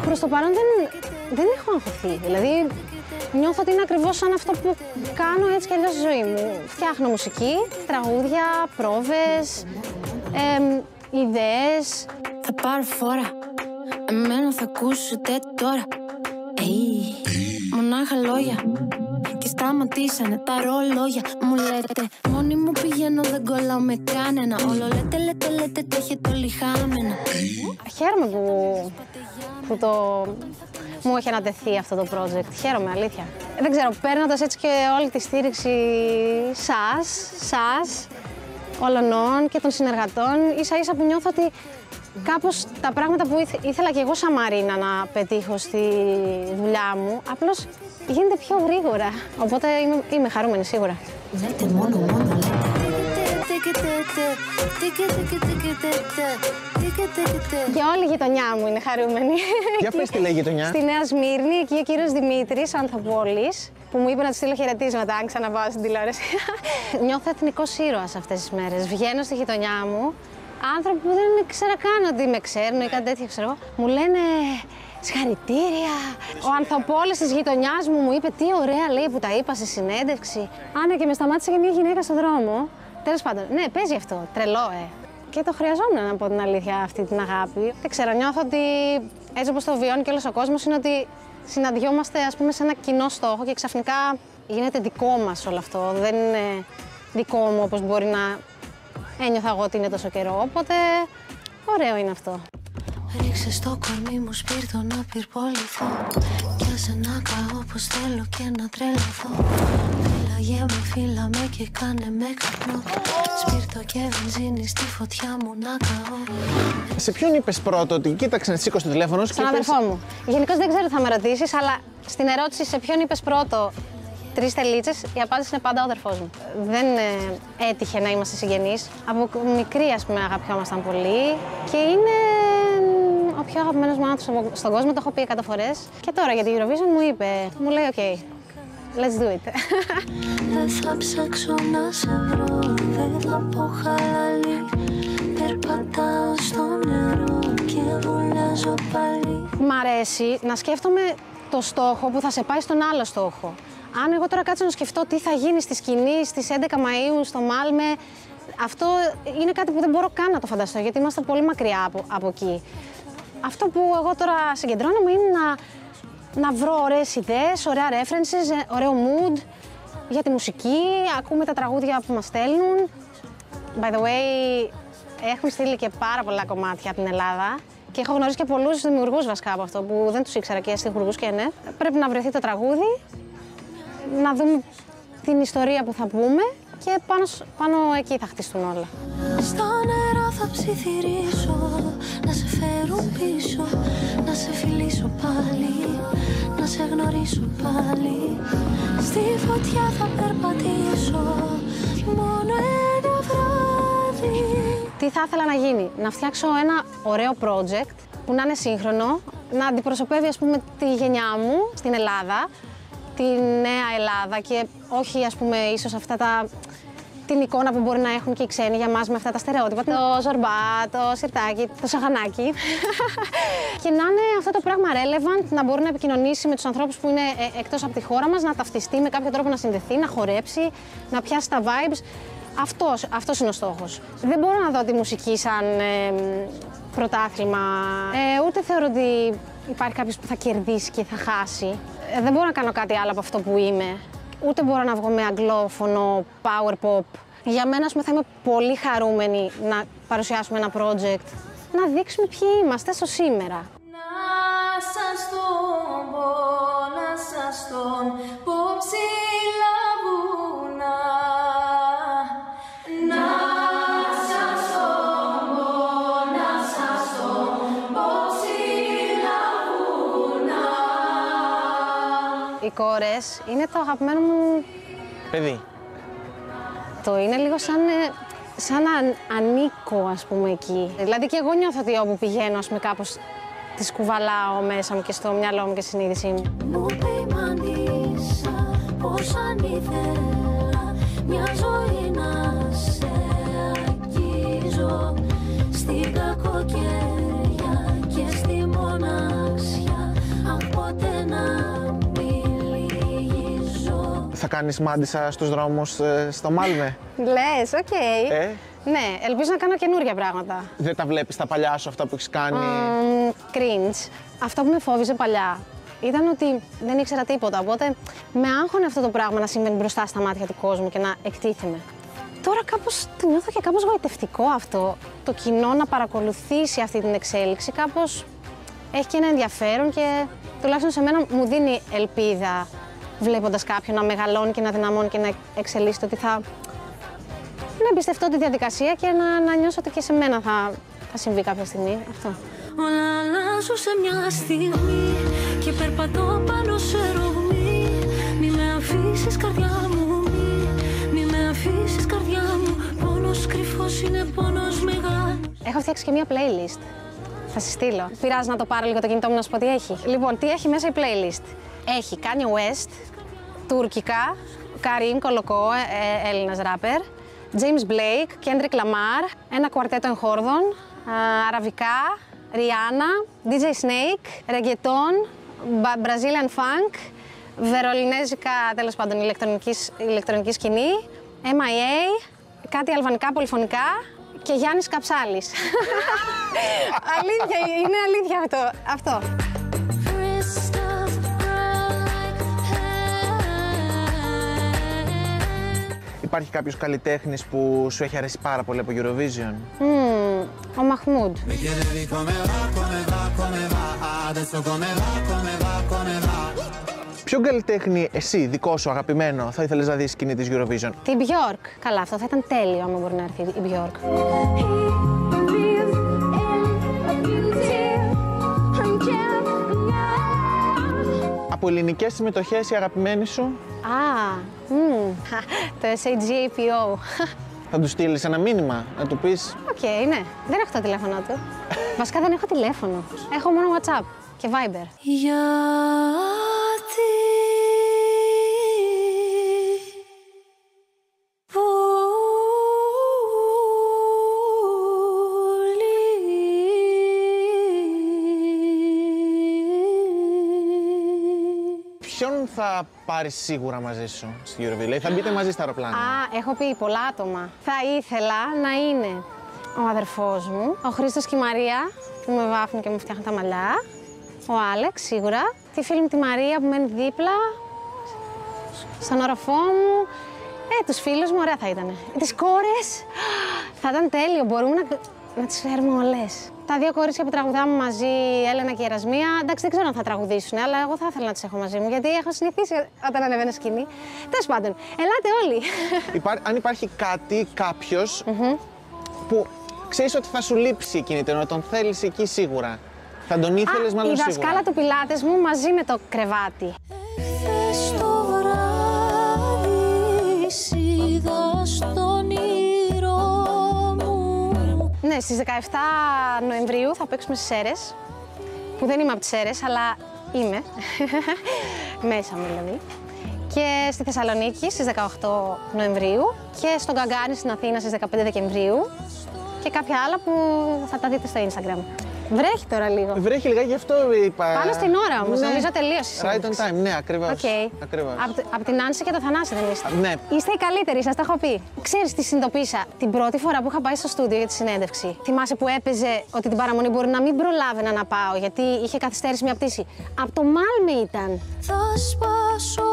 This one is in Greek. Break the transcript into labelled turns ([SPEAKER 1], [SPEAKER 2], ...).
[SPEAKER 1] Προς το παρόν δεν έχω αγχωθεί. Δηλαδή, νιώθω ότι είναι ακριβώς σαν αυτό που κάνω έτσι κι αλλιώς στη ζωή μου. Φτιάχνω μουσική, τραγούδια, πρόβες, ιδέες.
[SPEAKER 2] Θα πάρω φόρα, εμένα θα ακούσετε τώρα. Μονάχα λόγια και σταματήσανε τα ρολόγια. Μου λέτε, μόνη μου πηγαίνω, δεν κολλάω με κανένα. Όλο λέτε, τα έχετε όλοι χάμενα.
[SPEAKER 1] Χαίρομαι που μου έχει ανατεθεί αυτό το project. Χαίρομαι, αλήθεια. Δεν ξέρω, παίρνοντας έτσι και όλη τη στήριξη σας, όλων και των συνεργατών, ίσα-ίσα που νιώθω ότι κάπως τα πράγματα που ήθελα και εγώ σαν Μαρίνα να πετύχω στη δουλειά μου, απλώς γίνεται πιο γρήγορα. Οπότε είμαι χαρούμενη σίγουρα.
[SPEAKER 2] Λέτε μόνο λέτε.
[SPEAKER 1] Και όλη η γειτονιά μου είναι χαρούμενη.
[SPEAKER 3] Για πες τι λέει η γειτονιά.
[SPEAKER 1] Στη Νέα Σμύρνη, εκεί ο κύριος Δημήτρης, ο Ανθοπόλης, που μου είπε να του στείλω χαιρετίσματα αν ξαναπάω στην τηλεόραση. Νιώθω εθνικός ήρωας αυτές τις μέρες. Βγαίνω στη γειτονιά μου, άνθρωποι που δεν ξέρα καν ότι με ξέρουν ή κάτι τέτοιο, ξέρω εγώ, μου λένε συγχαρητήρια. Ο Ανθοπόλης της γειτονιάς μου είπε τι ωραία λέει που τα είπα στη συνέντευξη. Άνα και με σταμάτησε και μια γυναίκα στον δρόμο. Τέλος πάντων, ναι, παίζει αυτό. Τρελό, Και το χρειαζόμουν, να πω την αλήθεια, αυτή την αγάπη. Δεν ξέρω, νιώθω ότι έτσι όπως το βιώνει και όλος ο κόσμος είναι ότι συναντιόμαστε, ας πούμε, σε ένα κοινό στόχο και ξαφνικά γίνεται δικό μας όλο αυτό. Δεν είναι δικό μου όπως μπορεί να ένιωθα εγώ ότι είναι τόσο καιρό. Οπότε, ωραίο είναι αυτό.
[SPEAKER 2] Ρίξε στο κορμί μου σπίρτο να πυρποληθώ. Κι άσε να καώ πως θέλω και να τρελαθώ. Φύλαγε με, φύλαμε και κάνε με καπνό. Σπίρτο και βενζίνη στη φωτιά μου να καώ.
[SPEAKER 3] Σε ποιον είπες πρώτο ότι κοίταξε να σήκω στο τηλέφωνο σου?
[SPEAKER 1] Στον αδερφό μου. Γενικώς δεν ξέρω τι θα με ρωτήσεις, αλλά στην ερώτηση σε ποιον είπες πρώτο 3 τελίτσες, η απάντηση είναι πάντα ο αδερφός μου. Δεν έτυχε να είμαστε συγγενείς. Από μικρή, ας πούμε, αγαπιόμασταν πολύ και είναι ο πιο αγαπημένος μου άνθρωπος στον κόσμο, το έχω πει 100 φορές. Και τώρα για την Eurovision μου λέει OK, let's do it.
[SPEAKER 2] Δεν θα ψάξω να σε βρω, δεν θα πω χαλαλή. Περπατάω στο νερό και βουλιάζω πάλι.
[SPEAKER 1] Μ' αρέσει να σκέφτομαι το στόχο που θα σε πάει στον άλλο στόχο. Αν εγώ τώρα κάτσω να σκεφτώ τι θα γίνει στη σκηνή στις 11 Μαΐου στο Μάλμε, αυτό είναι κάτι που δεν μπορώ καν να το φανταστώ, γιατί είμαστε πολύ μακριά από εκεί. Αυτό που εγώ τώρα συγκεντρώνομαι είναι να βρω ωραίες ιδέες, ωραία references, ωραίο mood για τη μουσική, ακούμε τα τραγούδια που μας στέλνουν. By the way, έχουν στείλει και πάρα πολλά κομμάτια από την Ελλάδα και έχω γνωρίσει και πολλούς δημιουργούς βασικά από αυτό που δεν τους ήξερα και στιχουργούς και ναι. Πρέπει να βρεθεί το τραγούδι, να δούμε την ιστορία που θα πούμε και πάνω εκεί θα χτιστούν όλα.
[SPEAKER 2] Στα νερά θα ψιθυρίσω, να σε φέρω πίσω, να σε φιλήσω πάλι, να σε γνωρίσω πάλι. Στη φωτιά θα περπατήσω, μόνο ένα βράδυ.
[SPEAKER 1] Τι θα ήθελα να γίνει? Να φτιάξω ένα ωραίο project που να είναι σύγχρονο, να αντιπροσωπεύει, ας πούμε, τη γενιά μου στην Ελλάδα, τη νέα Ελλάδα και όχι, ας πούμε, ίσως την εικόνα που μπορεί να έχουν και οι ξένοι για μας με αυτά τα στερεότυπα. Το ζορμπά, το σιρτάκι, το σαγανάκι. Και να είναι αυτό το πράγμα relevant, να μπορεί να επικοινωνήσει με τους ανθρώπους που είναι εκτός από τη χώρα μας, να ταυτιστεί με κάποιο τρόπο, να συνδεθεί, να χορέψει, να πιάσει τα vibes. Αυτός είναι ο στόχος. Δεν μπορώ να δω τη μουσική σαν πρωτάθλημα. Ούτε θεωρώ ότι υπάρχει κάποιος που θα κερδίσει και θα χάσει. Δεν μπορώ να κάνω κάτι άλλο από αυτό που είμαι. Ούτε μπορώ να βγω με αγγλόφωνο, power pop. Για μένα, ας πούμε, θα είμαι πολύ χαρούμενη να παρουσιάσουμε ένα project, να δείξουμε ποιοι είμαστε στο σήμερα.
[SPEAKER 2] Να σας τον πω, να σας τον πω ψηλά βουνά. Να σας τον πω, να σας τον πω ψηλά βουνά.
[SPEAKER 1] Οι κόρες είναι το αγαπημένο μου
[SPEAKER 3] παιδί.
[SPEAKER 1] Το είναι λίγο σαν να ανήκω, ας πούμε, εκεί. Δηλαδή και εγώ νιώθω ότι όπου πηγαίνω, ας πούμε, κάπως τις κουβαλάω μέσα μου και στο μυαλό μου και στη συνείδησή μου.
[SPEAKER 2] Μου πειμανίσα πως αν ήθελα μια ζωή να σε αγγίξω.
[SPEAKER 3] Θα κάνεις μάντισσα στους δρόμους στο Μάλμε?
[SPEAKER 1] Λες, οκ. Ναι, ελπίζω να κάνω καινούργια πράγματα.
[SPEAKER 3] Δεν τα βλέπεις τα παλιά σου, αυτά που έχεις κάνει?
[SPEAKER 1] Cringe. Αυτό που με φόβιζε παλιά ήταν ότι δεν ήξερα τίποτα, οπότε με άγχωνε αυτό το πράγμα να συμβαίνει μπροστά στα μάτια του κόσμου και να εκτίθεμαι. Τώρα κάπως το νιώθω και κάπως γοητευτικό αυτό. Το κοινό να παρακολουθήσει αυτή την εξέλιξη, κάπως έχει και ένα ενδιαφέρον και τουλάχιστον σε μένα μου δίνει ελπίδα βλέποντας κάποιον να μεγαλώνει και να δυναμώνει και να εξελίσσεται, ότι θα εμπιστευτώ τη διαδικασία και να νιώσω ότι και σε μένα θα συμβεί κάποια στιγμή αυτό.
[SPEAKER 2] Όλα αλλάζω σε μια στιγμή και περπατώ πάνω σε ρογμή. Μη με αφήσεις καρδιά μου, μη με αφήσεις καρδιά μου. Πόνος κρυφός είναι πόνος μεγάλος.
[SPEAKER 1] Έχω φτιάξει και μια playlist. Θα σας στείλω. Πειράζει να το πάρω λίγο το κινητό μου να σου πω τι έχει. Λοιπόν, τι έχει μέσα η playlist. Έχει Kanye West, τουρκικά, Karim Koloko, Έλληνας ράπερ, James Blake, Kendrick Lamar, ένα κουαρτέτο εγχόρδων, αραβικά, Rihanna, DJ Snake, reggaeton, Brazilian funk, βερολινέζικα, τέλος πάντων, ηλεκτρονική σκηνή, MIA, κάτι αλβανικά πολυφωνικά και Γιάννης Καψάλης. Αλήθεια, είναι αλήθεια αυτό.
[SPEAKER 3] Υπάρχει κάποιος καλλιτέχνης που σου έχει αρέσει πάρα πολύ από Eurovision?
[SPEAKER 1] Ο Μαχμούντ.
[SPEAKER 3] Ποιον καλλιτέχνη εσύ, δικό σου, αγαπημένο, θα ήθελες να δεις σκηνή της Eurovision?
[SPEAKER 1] Την Björk. Καλά, αυτό θα ήταν τέλειο άμα μπορεί να έρθει η Björk.
[SPEAKER 3] Από ελληνικές συμμετοχές η αγαπημένη σου?
[SPEAKER 1] Το SAGAPO.
[SPEAKER 3] Θα του στείλεις ένα μήνυμα, να του πεις?
[SPEAKER 1] Οκ, ναι. Δεν έχω το τηλέφωνο του. Βασικά δεν έχω τηλέφωνο. Έχω μόνο WhatsApp και Viber.
[SPEAKER 2] Γιατί
[SPEAKER 3] Ποιον θα πάρεις σίγουρα μαζί σου στη Eurovision? Δηλαδή θα μπείτε μαζί στα αεροπλάνα?
[SPEAKER 1] Έχω πει πολλά άτομα. Θα ήθελα να είναι ο αδερφός μου, ο Χρήστος και η Μαρία, που με βάφουν και μου φτιάχνουν τα μαλλιά. Ο Άλεξ, σίγουρα. Τη φίλη μου τη Μαρία που μένει δίπλα. Στον όροφό μου. Τους φίλους μου, ωραία θα ήτανε. Τις κόρες, θα ήταν τέλειο. Μπορούμε να τις φέρουμε όλες. Τα δύο κορίτσια που τραγουδάμε μαζί, η Έλενα και η Ερασμία, εντάξει, δεν ξέρω αν θα τραγουδήσουν, αλλά εγώ θα ήθελα να τις έχω μαζί μου, γιατί έχω συνηθίσει όταν ανεβαίνω σκηνή. Τέλος πάντων, ελάτε όλοι.
[SPEAKER 3] Αν υπάρχει κάτι, κάποιος που ξέρεις ότι θα σου λείψει εκείνη την ώρα, τον θέλεις εκεί σίγουρα. Θα τον ήθελες μάλλον σίγουρα.
[SPEAKER 1] Η δασκάλα του πιλάτες μου μαζί με το κρεβάτι.
[SPEAKER 2] χθες το βράδυ είδα στον όνειρό μου.
[SPEAKER 1] Ναι, στις 17 Νοεμβρίου θα παίξουμε στις Σέρρες, που δεν είμαι από τις Σέρρες, αλλά είμαι, μέσα μου δηλαδή. Και στη Θεσσαλονίκη στις 18 Νοεμβρίου και στον Γκαγκάνη στην Αθήνα στις 15 Δεκεμβρίου και κάποια άλλα που θα τα δείτε στο Instagram. Βρέχει τώρα λίγο.
[SPEAKER 3] Βρέχει λιγάκι, γι' αυτό είπα.
[SPEAKER 1] Πάνω στην ώρα όμως,
[SPEAKER 3] ναι.
[SPEAKER 1] νομίζω τελείωσε.
[SPEAKER 3] Right on time, ναι, ακριβώς.
[SPEAKER 1] Okay.
[SPEAKER 3] Ακριβώς.
[SPEAKER 1] Από την Άνση και το Θανάση δεν είστε?
[SPEAKER 3] Ναι.
[SPEAKER 1] Είστε οι καλύτεροι, σας τα έχω πει. Ξέρεις τι συνειδητοποίησα την πρώτη φορά που είχα πάει στο στούντιο για τη συνέντευξη? Θυμάσαι που έπαιζε ότι την παραμονή μπορεί να μην προλάβαινα να πάω γιατί είχε καθυστέρηση μια πτήση? Από το Μάλμε ήταν.
[SPEAKER 2] Θα σπάσω